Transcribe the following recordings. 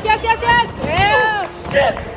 Yes, yes, yes, yes! Yeah! Shit!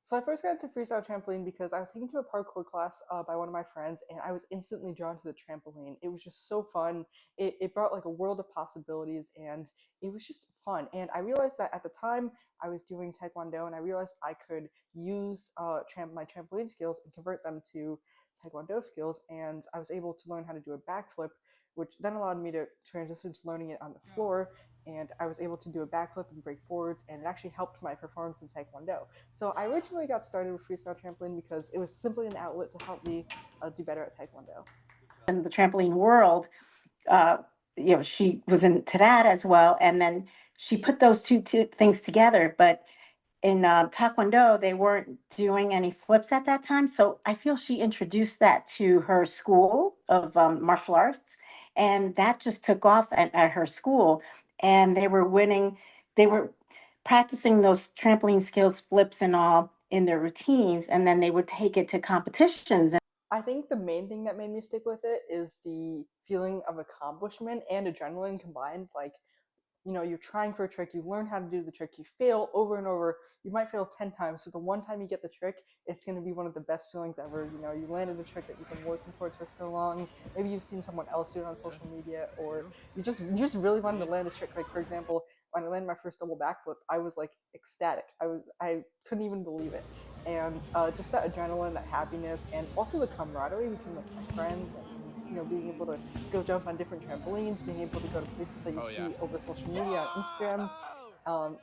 So I first got into freestyle trampoline because I was taken to a parkour class by one of my friends, and I was instantly drawn to the trampoline. It was just so fun. It brought like a world of possibilities, and it was just fun. And I realized that at the time I was doing taekwondo, and I realized I could use my trampoline skills and convert them to taekwondo skills, and I was able to learn how to do a backflip, which then allowed me to transition to learning it on the floor, and I was able to do a backflip and break boards, and it actually helped my performance in taekwondo. So I originally got started with freestyle trampoline because it was simply an outlet to help me do better at taekwondo. In the trampoline world, uh, she was into that as well. And then she put those two things together. But in Taekwondo, they weren't doing any flips at that time. So I feel she introduced that to her school of martial arts. And that just took off at her school. And they were winning, they were practicing those trampoline skills, flips and all in their routines. And then they would take it to competitions. I think the main thing that made me stick with it is the feeling of accomplishment and adrenaline combined. Like, you're trying for a trick, you learn how to do the trick, you fail over and over, you might fail 10 times, so the one time you get the trick, it's going to be one of the best feelings ever. You landed a trick that you've been working towards for so long. Maybe you've seen someone else do it on social media, or you just really wanted to land this trick. Like, for example, when I landed my first double backflip, I was like ecstatic. I couldn't even believe it. And just that adrenaline, that happiness, and also the camaraderie between like my friends, and being able to go jump on different trampolines, being able to go to places that you see over social media on Instagram.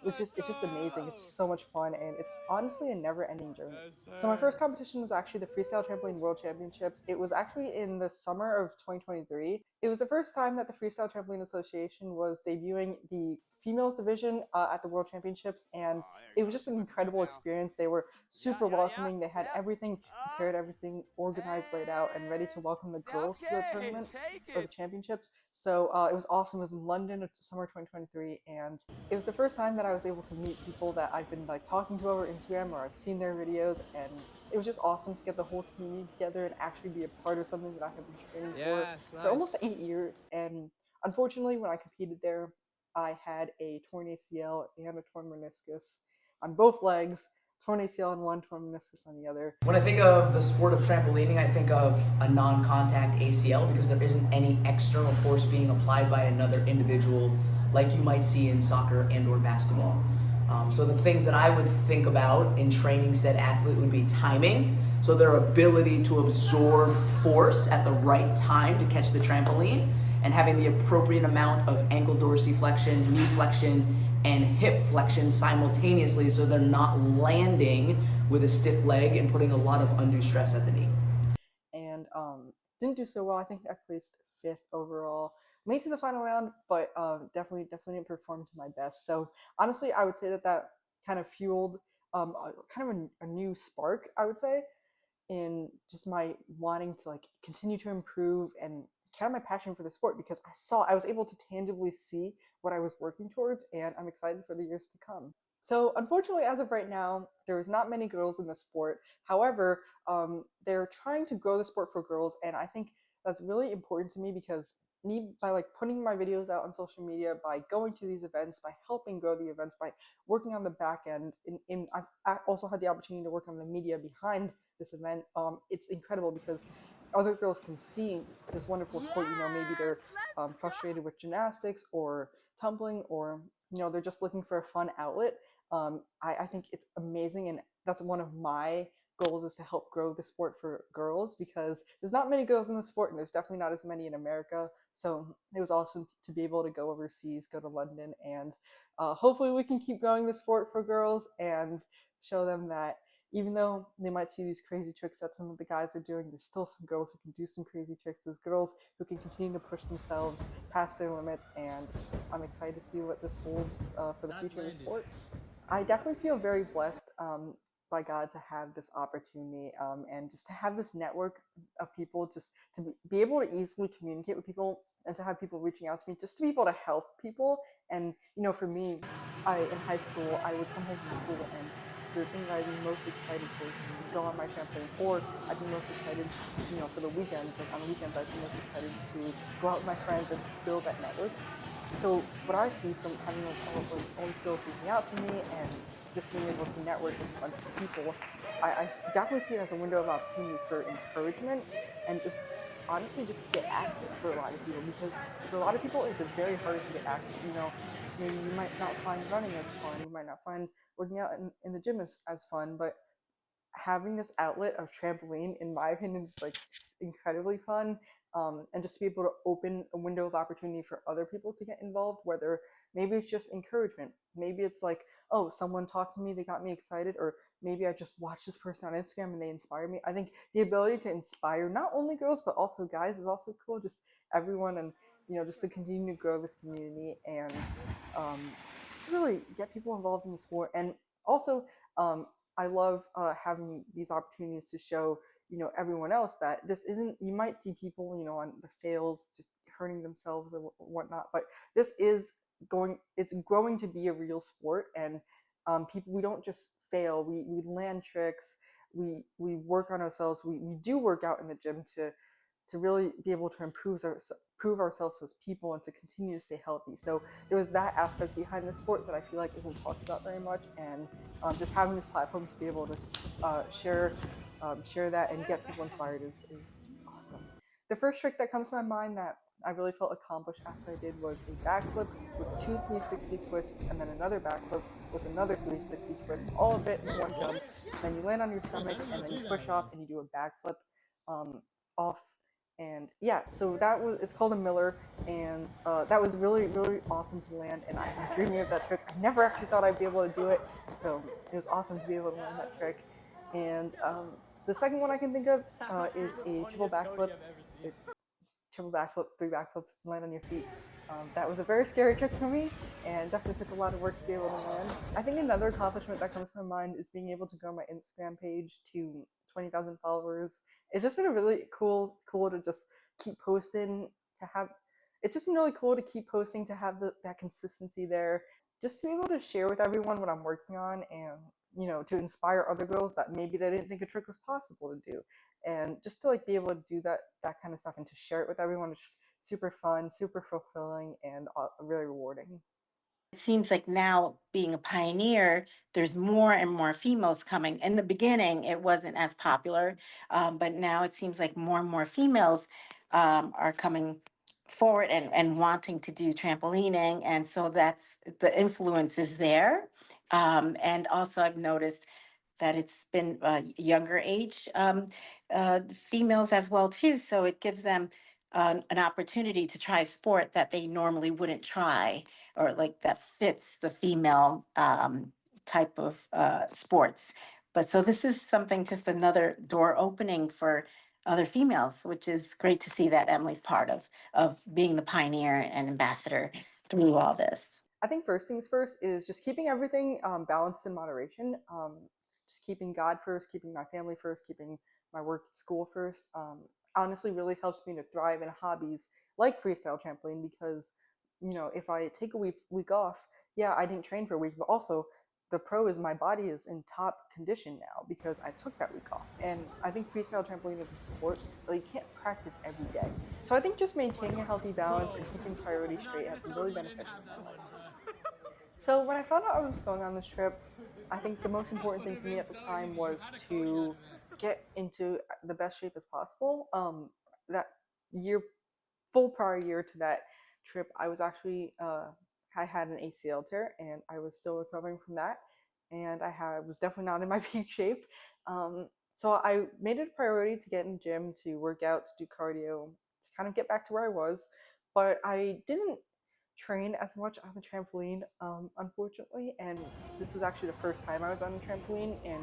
It's just amazing. It's just so much fun, and it's honestly a never-ending journey. So my first competition was actually the Freestyle Trampoline World Championships. It was actually in the summer of 2023. It was the first time that the Freestyle Trampoline Association was debuting the females division at the World Championships, and it was just an incredible experience. They were super welcoming. They had everything prepared, everything organized, laid out, and ready to welcome the girls to the tournament for the championships. So it was awesome. It was in London, summer 2023, and it was the first time that I was able to meet people that I've been like talking to over Instagram, or I've seen their videos, and it was just awesome to get the whole community together and actually be a part of something that I have been training for almost 8 years. And unfortunately, when I competed there, I had a torn ACL and a torn meniscus on both legs. Torn ACL on one, torn meniscus on the other. When I think of the sport of trampolining, I think of a non-contact ACL because there isn't any external force being applied by another individual like you might see in soccer and or basketball. So the things that I would think about in training said athlete would be timing, so their ability to absorb force at the right time to catch the trampoline, and having the appropriate amount of ankle dorsiflexion, knee flexion, and hip flexion simultaneously so they're not landing with a stiff leg and putting a lot of undue stress at the knee. And didn't do so well. I think I placed 5th overall. Made to the final round, but definitely didn't perform to my best. So honestly, I would say that kind of fueled kind of a new spark, I would say, in just my wanting to like continue to improve and kind of my passion for the sport, because I was able to tangibly see what I was working towards, and I'm excited for the years to come. So unfortunately, as of right now, there's not many girls in the sport. However, they're trying to grow the sport for girls, and I think that's really important to me, because me, by like putting my videos out on social media, by going to these events, by helping grow the events, by working on the back end, I also had the opportunity to work on the media behind this event. It's incredible because other girls can see this wonderful sport. Maybe they're frustrated with gymnastics or tumbling, or they're just looking for a fun outlet. I think it's amazing, and that's one of my goals, is to help grow the sport for girls, because there's not many girls in the sport, and there's definitely not as many in America. So it was awesome to be able to go overseas, go to London, and hopefully we can keep growing the sport for girls and show them that even though they might see these crazy tricks that some of the guys are doing, there's still some girls who can do some crazy tricks. There's girls who can continue to push themselves past their limits, and I'm excited to see what this holds for the future of the sport. I definitely feel very blessed by God to have this opportunity, and just to have this network of people, just to be able to easily communicate with people, and to have people reaching out to me, just to be able to help people. And for me, in high school, I would come home from school, and the thing that I'd be most excited for to go on my trampoline, or I'd be most excited, for the weekends. Like on the weekends, I'd be most excited to go out with my friends and build that network. So what I see from having all these girls reaching out to me and just being able to network with a bunch of people, I definitely see it as a window of opportunity for encouragement and just honestly just to get active for a lot of people, because for a lot of people it's very hard to get active. Maybe you might not find running as fun, you might not find working out in the gym as fun, but having this outlet of trampoline, in my opinion, is like incredibly fun. And just to be able to open a window of opportunity for other people to get involved, whether maybe it's just encouragement, maybe it's like, oh, someone talked to me, they got me excited, or maybe I just watched this person on Instagram and they inspired me. I think the ability to inspire not only girls but also guys is also cool, just everyone, and just to continue to grow this community and just to really get people involved in the sport. And also, I love having these opportunities to show everyone else that this isn't. You might see people on the fails just hurting themselves or whatnot, but this is it's growing to be a real sport, and people, we don't just fail. We land tricks. We work on ourselves. We do work out in the gym to really be able to prove ourselves as people and to continue to stay healthy. So there was that aspect behind the sport that I feel like isn't talked about very much, and just having this platform to be able to share that and get people inspired is awesome. The first trick that comes to my mind that I really felt accomplished after I did was a backflip with 2 360 twists and then another backflip with another 360 twist, all of it in one jump. Then you land on your stomach and then you push off and you do a backflip off. And yeah, so it's called a Miller, and that was really, really awesome to land, and I've been dreaming of that trick. I never actually thought I'd be able to do it, so it was awesome to be able to land that trick. And the second one I can think of is a triple backflip. It's triple backflip, 3 backflips, land on your feet. That was a very scary trick for me, and definitely took a lot of work to be able to land. I think another accomplishment that comes to my mind is being able to grow my Instagram page to 20,000 followers. It's just been a really cool to just keep posting, to have. It's just been really cool to keep posting, to have that consistency there, just to be able to share with everyone what I'm working on, and to inspire other girls that maybe they didn't think a trick was possible to do, and just to like be able to do that kind of stuff and to share it with everyone is just super fun, super fulfilling, and really rewarding. It seems like now being a pioneer, there's more and more females coming. In the beginning, it wasn't as popular, but now it seems like more and more females are coming forward and wanting to do trampolining. And so that's the influence is there. And also, I've noticed that it's been younger age females as well too. So it gives them an opportunity to try a sport that they normally wouldn't try, or like that fits the female type of sports. But so this is something, just another door opening for other females, which is great to see that Emily's part of being the pioneer and ambassador through all this. I think first things first is just keeping everything balanced in moderation. Just keeping God first, keeping my family first, keeping my work, school first. Honestly, really helps me to thrive in hobbies like freestyle trampoline, because if I take a week off, yeah, I didn't train for a week, but also the pro is my body is in top condition now because I took that week off. And I think freestyle trampoline is a sport that you can't practice every day. So I think just maintaining a healthy balance and keeping priorities straight has been really beneficial in my life. So when I found out I was going on this trip, I think the most important thing for me at the time was to get into the best shape as possible. That year, full prior year to that trip, I was actually I had an ACL tear, and I was still recovering from that, and was definitely not in my peak shape. So I made it a priority to get in the gym, to work out, to do cardio, to kind of get back to where I was. But I didn't train as much on the trampoline, unfortunately, and this was actually the first time I was on a trampoline in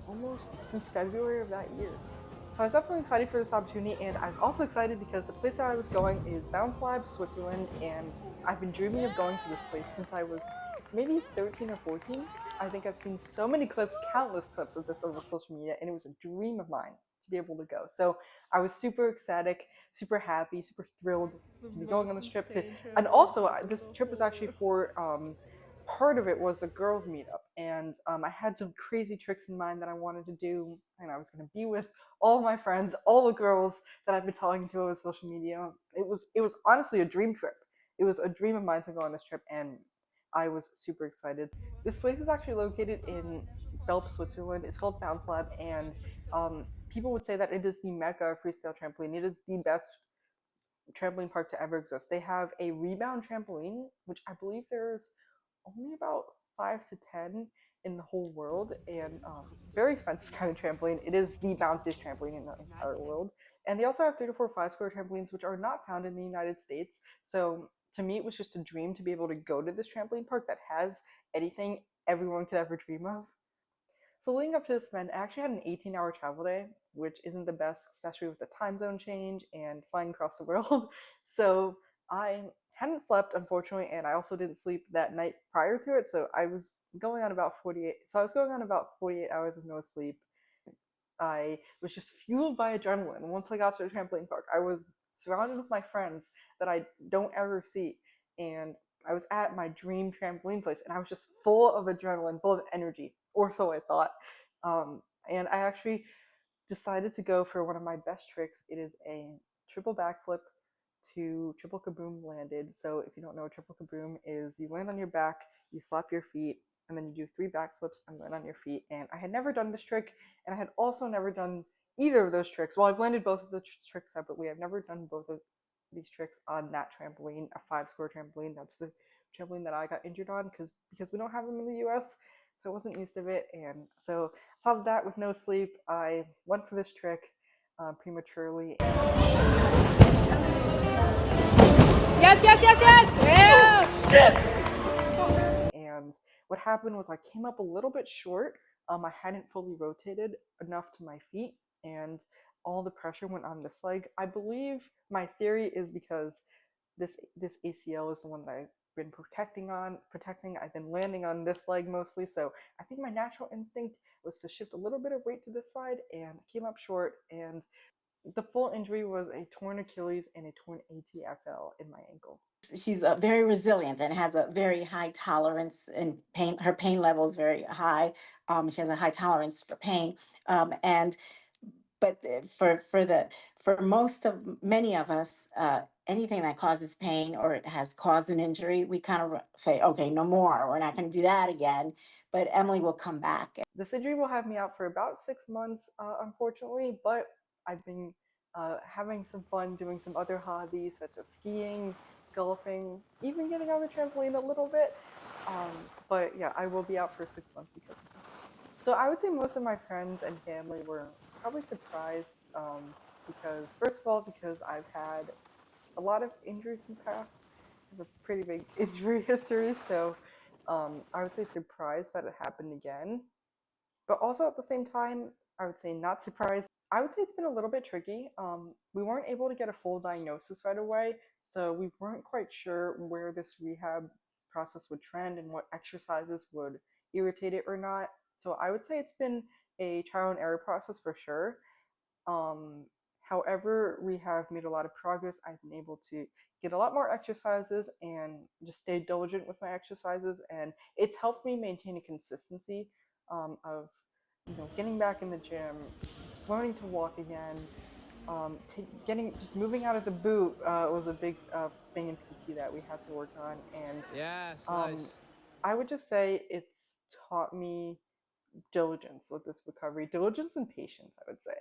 almost since February of that year. So I was definitely excited for this opportunity, and I was also excited because the place that I was going is Bounce Lab, Switzerland, and I've been dreaming of going to this place since I was maybe 13 or 14. I think I've seen so many clips, countless clips of this over social media, and it was a dream of mine to be able to go. So I was super ecstatic, super happy, super thrilled to be going on this trip. And also, this trip was actually for part of it was a girls meetup, and I had some crazy tricks in mind that I wanted to do, and I was going to be with all my friends, all the girls that I've been talking to over social media. It was honestly a dream trip. It was a dream of mine to go on this trip, and I was super excited. This place is actually located in Belp, Switzerland. It's called Bounce Lab, and people would say that it is the mecca of freestyle trampoline. It is the best trampoline park to ever exist. They have a rebound trampoline, which I believe there's only about 5 to 10 in the whole world, and very expensive kind of trampoline. It is the bounciest trampoline in the entire world. And they also have 3 to 4 5 square trampolines, which are not found in the United States. So to me, it was just a dream to be able to go to this trampoline park that has anything everyone could ever dream of. So leading up to this event, I actually had an 18-hour travel day, which isn't the best, especially with the time zone change and flying across the world. So I hadn't slept, unfortunately, and I also didn't sleep that night prior to it. So I was going on about 48. So I was going on about 48 hours of no sleep. I was just fueled by adrenaline. Once I got to the trampoline park, I was surrounded with my friends that I don't ever see, and I was at my dream trampoline place, and I was just full of adrenaline, full of energy, or so I thought. And I actually decided to go for one of my best tricks. It is a triple backflip to triple kaboom landed. So if you don't know what triple kaboom is, you land on your back, you slap your feet, and then you do 3 backflips and land on your feet. And I had never done this trick, and I had also never done either of those tricks. Well, I've landed both of the tricks separately. I've never done both of these tricks on that trampoline, a 5 square trampoline. That's the trampoline that I got injured on because we don't have them in the U.S., so I wasn't used to it. And so I solved that with no sleep. I went for this trick prematurely. Yes, yes, yes, yes. Real. And what happened was I came up a little bit short. I hadn't fully rotated enough to my feet, and all the pressure went on this leg. I believe my theory is because this ACL is the one that I've been protecting. I've been landing on this leg mostly, so I think my natural instinct was to shift a little bit of weight to this side, and came up short. And the full injury was a torn Achilles and a torn ATFL in my ankle. She's very resilient and has a very high tolerance in pain. Her pain level is very high. She has a high tolerance for pain. And but for many of us, anything that causes pain or has caused an injury, we kind of say, okay, no more. We're not going to do that again. But Emily will come back. This injury will have me out for about 6 months, unfortunately, but I've been having some fun doing some other hobbies such as skiing, golfing, even getting on the trampoline a little bit. But yeah, I will be out for 6 months because of this. So I would say most of my friends and family were probably surprised because, first of all, because I've had a lot of injuries in the past. I have a pretty big injury history, so I would say surprised that it happened again. But also at the same time, I would say not surprised. I would say it's been a little bit tricky. We weren't able to get a full diagnosis right away, so we weren't quite sure where this rehab process would trend and what exercises would irritate it or not. So I would say it's been a trial and error process for sure. Um, However, we have made a lot of progress. I've been able to get a lot more exercises and just stay diligent with my exercises, and it's helped me maintain a consistency of getting back in the gym, learning to walk again, just moving out of the boot was a big thing in PT that we had to work on, and Yes, nice. I would just say it's taught me diligence with this recovery, diligence and patience, I would say.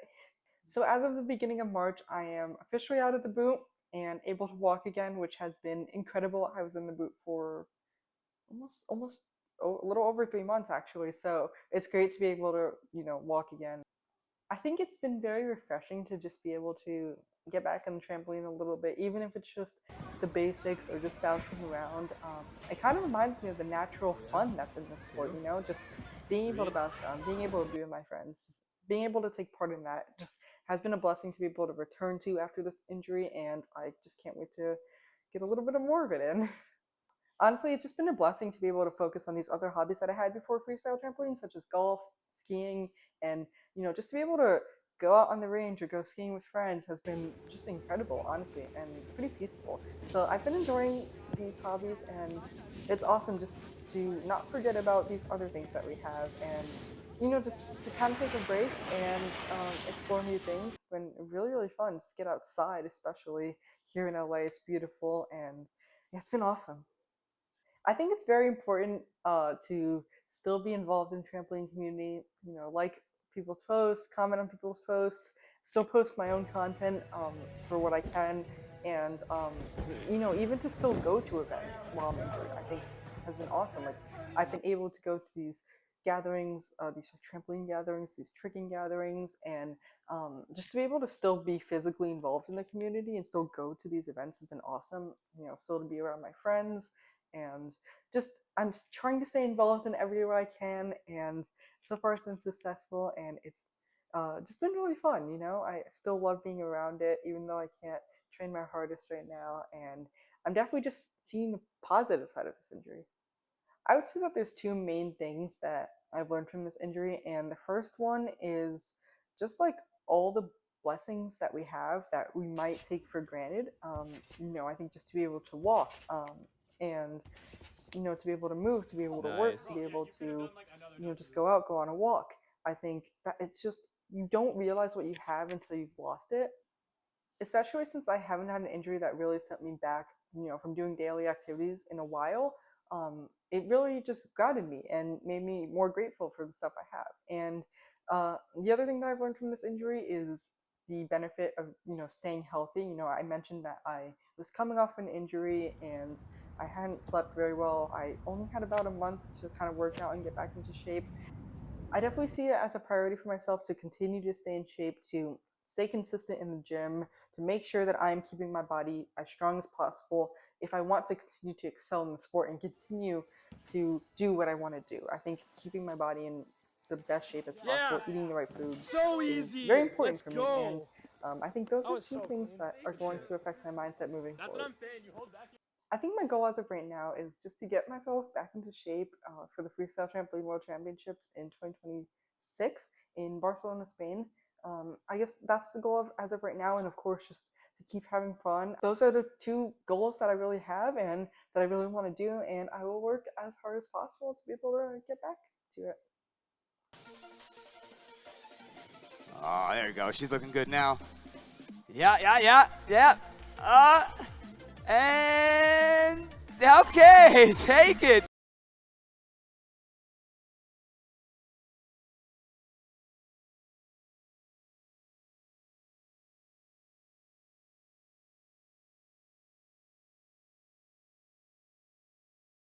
So as of the beginning of March, I am officially out of the boot and able to walk again, which has been incredible. I was in the boot for almost a little over 3 months actually, so it's great to be able to walk again. I think it's been very refreshing to just be able to get back on the trampoline a little bit, even if it's just the basics or just bouncing around. It kind of reminds me of the natural fun that's in the sport, just being able to bounce around, being able to be with my friends, just being able to take part in that just has been a blessing to be able to return to after this injury, and I just can't wait to get a little bit more of it in. Honestly, it's just been a blessing to be able to focus on these other hobbies that I had before freestyle trampoline, such as golf, skiing, and just to be able to go out on the range or go skiing with friends has been just incredible, honestly, and pretty peaceful. So I've been enjoying these hobbies, and it's awesome just to not forget about these other things that we have, and just to kind of take a break and explore new things. It's been really, really fun just to get outside, especially here in LA. It's beautiful, and yeah, it's been awesome. I think it's very important to still be involved in trampoline community. Like people's posts, comment on people's posts, still post my own content for what I can, and even to still go to events while I'm injured, I think has been awesome. Like I've been able to go to these gatherings, these trampoline gatherings, these tricking gatherings, and just to be able to still be physically involved in the community and still go to these events has been awesome. Still to be around my friends, and just I'm trying to stay involved in every way I can, and so far it's been successful, and it's just been really fun. I still love being around it, even though I can't train my hardest right now, and I'm definitely just seeing the positive side of this injury. I would say that there's two main things that I've learned from this injury, and the first one is just like all the blessings that we have that we might take for granted. I think just to be able to walk, and to be able to move, to be able to work, to be able to just go out, go on a walk. I think that it's just you don't realize what you have until you've lost it, especially since I haven't had an injury that really sent me back, from doing daily activities in a while. It really just guided me and made me more grateful for the stuff I have. And the other thing that I've learned from this injury is the benefit of staying healthy. I mentioned that I was coming off an injury and I hadn't slept very well. I only had about a month to kind of work out and get back into shape. I definitely see it as a priority for myself to continue to stay in shape, to stay consistent in the gym, to make sure that I'm keeping my body as strong as possible if I want to continue to excel in the sport and continue to do what I want to do. I think keeping my body in the best shape as possible, eating the right foods, is very important for me. And I think those are two things that are going to affect my mindset moving forward. I think my goal as of right now is just to get myself back into shape for the Freestyle Trampoline World Championships in 2026 in Barcelona, Spain. I guess that's the goal as of right now, and of course, just to keep having fun. Those are the two goals that I really have and that I really want to do, and I will work as hard as possible to be able to get back to it. Oh, there you go. She's looking good now. Yeah. And okay, take it.